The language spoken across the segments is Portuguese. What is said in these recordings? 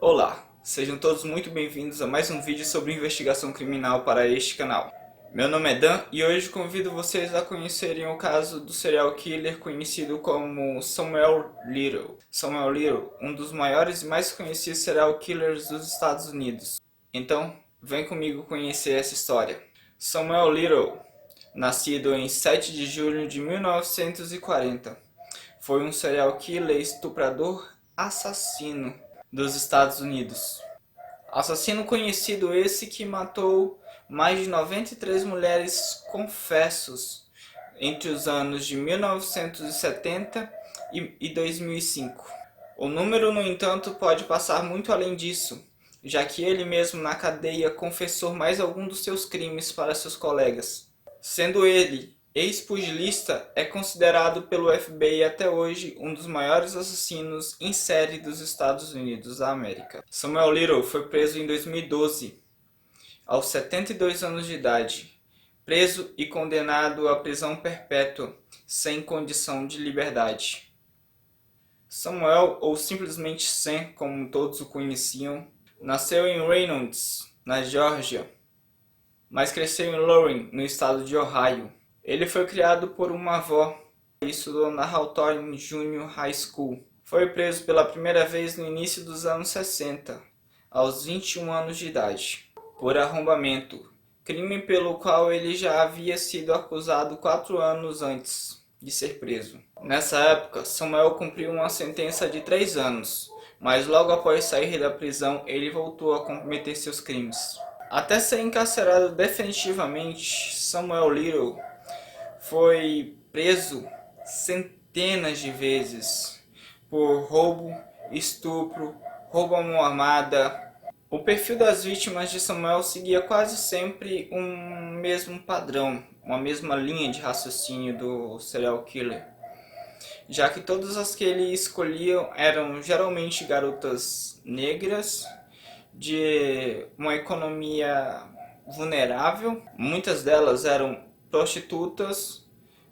Olá, sejam todos muito bem-vindos a mais um vídeo sobre investigação criminal para este canal. Meu nome é Dan e hoje convido vocês a conhecerem o caso do serial killer conhecido como Samuel Little. Samuel Little, um dos maiores e mais conhecidos serial killers dos Estados Unidos. Então, vem comigo conhecer essa história. Samuel Little, nascido em 7 de julho de 1940, foi um serial killer estuprador assassino dos Estados Unidos. Assassino conhecido esse que matou mais de 93 mulheres confessos entre os anos de 1970 e 2005. O número, no entanto, pode passar muito além disso, já que ele mesmo na cadeia confessou mais algum dos seus crimes para seus colegas. Sendo ele ex-pugilista, é considerado pelo FBI até hoje um dos maiores assassinos em série dos Estados Unidos da América. Samuel Little foi preso em 2012, aos 72 anos de idade, preso e condenado à prisão perpétua, sem condição de liberdade. Samuel, ou simplesmente Sam, como todos o conheciam, nasceu em Reynolds, na Geórgia, mas cresceu em Loring, no estado de Ohio. Ele foi criado por uma avó e estudou na Hawthorne Junior High School. Foi preso pela primeira vez no início dos anos 60, aos 21 anos de idade, por arrombamento, crime pelo qual ele já havia sido acusado 4 anos antes de ser preso. Nessa época, Samuel cumpriu uma sentença de 3 anos, mas logo após sair da prisão, ele voltou a cometer seus crimes. Até ser encarcerado definitivamente, Samuel Little foi preso centenas de vezes por roubo, estupro, roubo à mão armada. O perfil das vítimas de Samuel seguia quase sempre um mesmo padrão, uma mesma linha de raciocínio do serial killer, já que todas as que ele escolhia eram geralmente garotas negras, de uma economia vulnerável. Muitas delas eram prostitutas,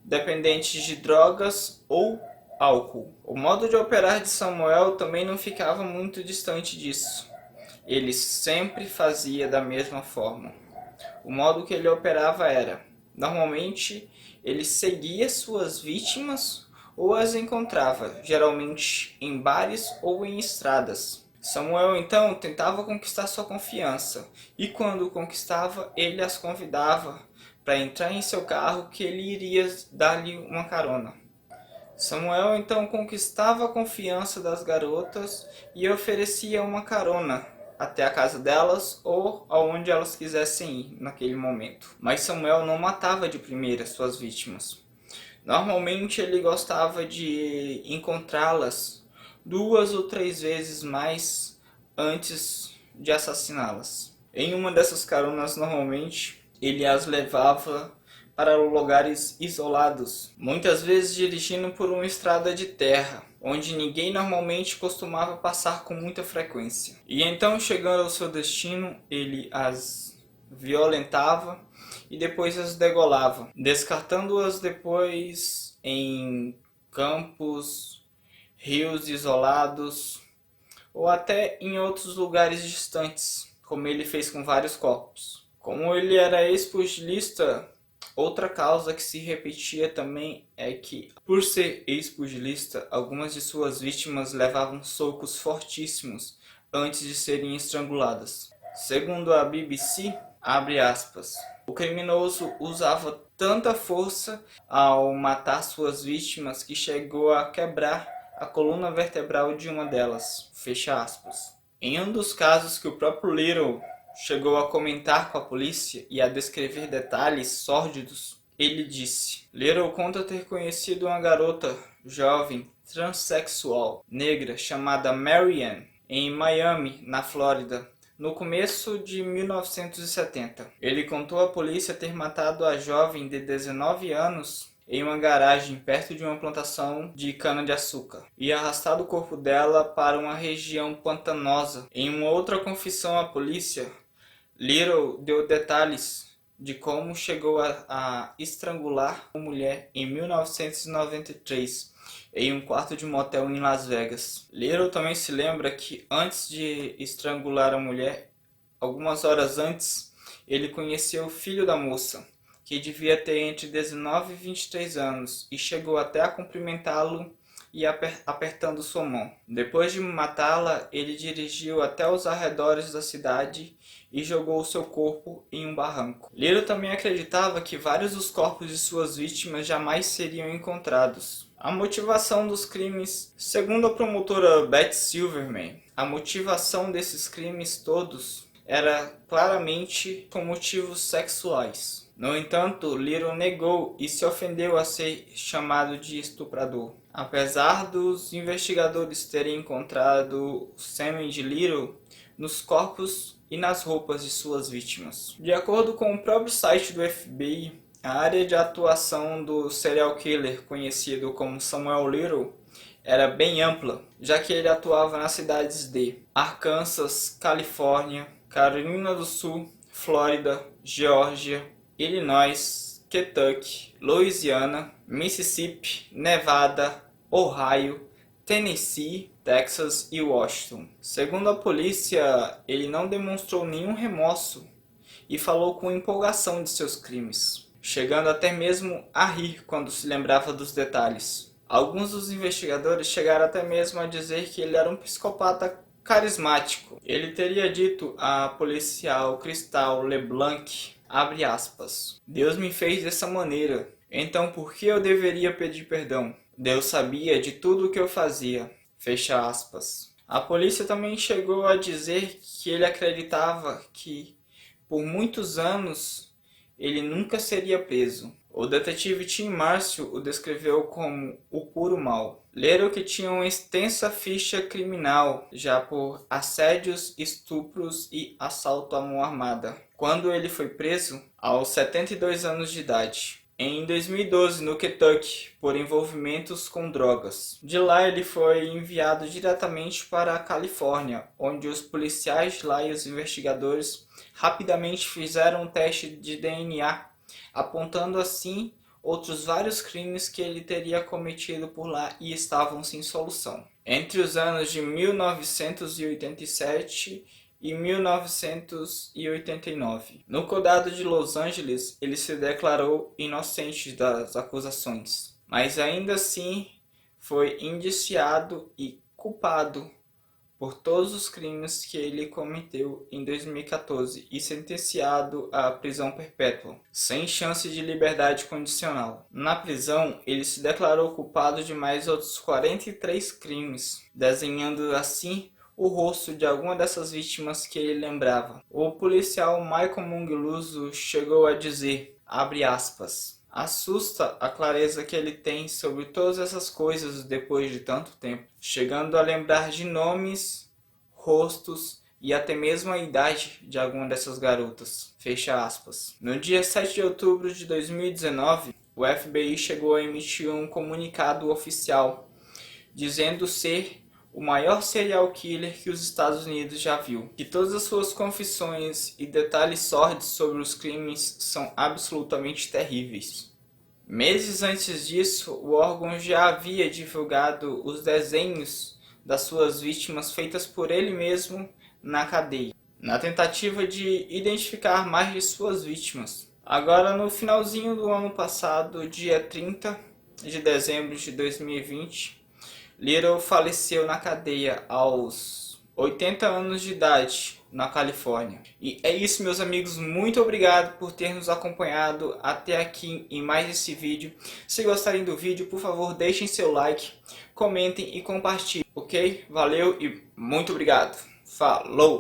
dependentes de drogas ou álcool. O modo de operar de Samuel também não ficava muito distante disso. Ele sempre fazia da mesma forma. O modo que ele operava era, normalmente, ele seguia suas vítimas ou as encontrava, geralmente em bares ou em estradas. Samuel então tentava conquistar sua confiança, e quando o conquistava, ele as convidava para entrar em seu carro que ele iria dar-lhe uma carona. Samuel então conquistava a confiança das garotas e oferecia uma carona até a casa delas ou aonde elas quisessem ir naquele momento. Mas Samuel não matava de primeira suas vítimas. Normalmente ele gostava de encontrá-las 2 ou 3 vezes mais antes de assassiná-las. Em uma dessas caronas, normalmente, ele as levava para lugares isolados, muitas vezes dirigindo por uma estrada de terra, onde ninguém normalmente costumava passar com muita frequência. E então, chegando ao seu destino, ele as violentava e depois as degolava, descartando-as depois em campos, rios isolados ou até em outros lugares distantes, como ele fez com vários corpos. Como ele era ex-pugilista, outra causa que se repetia também é que, por ser ex-pugilista, algumas de suas vítimas levavam socos fortíssimos antes de serem estranguladas. Segundo a BBC, abre aspas, o criminoso usava tanta força ao matar suas vítimas que chegou a quebrar a coluna vertebral de uma delas, fecha aspas. Em um dos casos que o próprio Little chegou a comentar com a polícia e a descrever detalhes sórdidos, ele disse: Little conta ter conhecido uma garota jovem transexual negra chamada Marianne em Miami, na Flórida, no começo de 1970. Ele contou à polícia ter matado a jovem de 19 anos em uma garagem perto de uma plantação de cana-de-açúcar e arrastado o corpo dela para uma região pantanosa. Em uma outra confissão à polícia, Little deu detalhes de como chegou a estrangular uma mulher em 1993 em um quarto de motel em Las Vegas. Little também se lembra que antes de estrangular a mulher, algumas horas antes, ele conheceu o filho da moça, que devia ter entre 19 e 23 anos, e chegou até a cumprimentá-lo e apertando sua mão. Depois de matá-la, ele dirigiu até os arredores da cidade e jogou seu corpo em um barranco. Little também acreditava que vários dos corpos de suas vítimas jamais seriam encontrados. A motivação dos crimes, segundo a promotora Beth Silverman, a motivação desses crimes todos era claramente com motivos sexuais. No entanto, Little negou e se ofendeu a ser chamado de estuprador. Apesar dos investigadores terem encontrado o sêmen de Little nos corpos e nas roupas de suas vítimas. De acordo com o próprio site do FBI, a área de atuação do serial killer conhecido como Samuel Little era bem ampla, já que ele atuava nas cidades de Arkansas, Califórnia, Carolina do Sul, Flórida, Geórgia, Illinois, Kentucky, Louisiana, Mississippi, Nevada, Ohio, Tennessee, Texas e Washington. Segundo a polícia, ele não demonstrou nenhum remorso e falou com empolgação de seus crimes, chegando até mesmo a rir quando se lembrava dos detalhes. Alguns dos investigadores chegaram até mesmo a dizer que ele era um psicopata carismático. Ele teria dito à policial Crystal LeBlanc, abre aspas, "Deus me fez dessa maneira, então por que eu deveria pedir perdão? Deus sabia de tudo o que eu fazia", fecha aspas. A polícia também chegou a dizer que ele acreditava que, por muitos anos, ele nunca seria preso. O detetive Tim Márcio o descreveu como o puro mal. Little, que tinha uma extensa ficha criminal já por assédios, estupros e assalto à mão armada, quando ele foi preso aos 72 anos de idade, em 2012 no Kentucky, por envolvimentos com drogas. De lá ele foi enviado diretamente para a Califórnia, onde os policiais lá e os investigadores rapidamente fizeram um teste de DNA, apontando assim outros vários crimes que ele teria cometido por lá e estavam sem solução. Entre os anos de 1987 e 1989. No condado de Los Angeles, ele se declarou inocente das acusações, mas ainda assim foi indiciado e culpado por todos os crimes que ele cometeu em 2014 e sentenciado à prisão perpétua, sem chance de liberdade condicional. Na prisão, ele se declarou culpado de mais outros 43 crimes, desenhando assim o rosto de alguma dessas vítimas que ele lembrava. O policial Michael Mangualuso chegou a dizer, abre aspas, "Assusta a clareza que ele tem sobre todas essas coisas depois de tanto tempo, chegando a lembrar de nomes, rostos e até mesmo a idade de alguma dessas garotas", fecha aspas. No dia 7 de outubro de 2019, o FBI chegou a emitir um comunicado oficial, dizendo ser o maior serial killer que os Estados Unidos já viu, que todas as suas confissões e detalhes sórdidos sobre os crimes são absolutamente terríveis. Meses antes disso, o órgão já havia divulgado os desenhos das suas vítimas feitas por ele mesmo na cadeia, na tentativa de identificar mais de suas vítimas. Agora, no finalzinho do ano passado, dia 30 de dezembro de 2020, Little faleceu na cadeia aos 80 anos de idade na Califórnia. E é isso, meus amigos, muito obrigado por ter nos acompanhado até aqui em mais esse vídeo. Se gostarem do vídeo, por favor, deixem seu like, comentem e compartilhem, ok? Valeu e muito obrigado. Falou!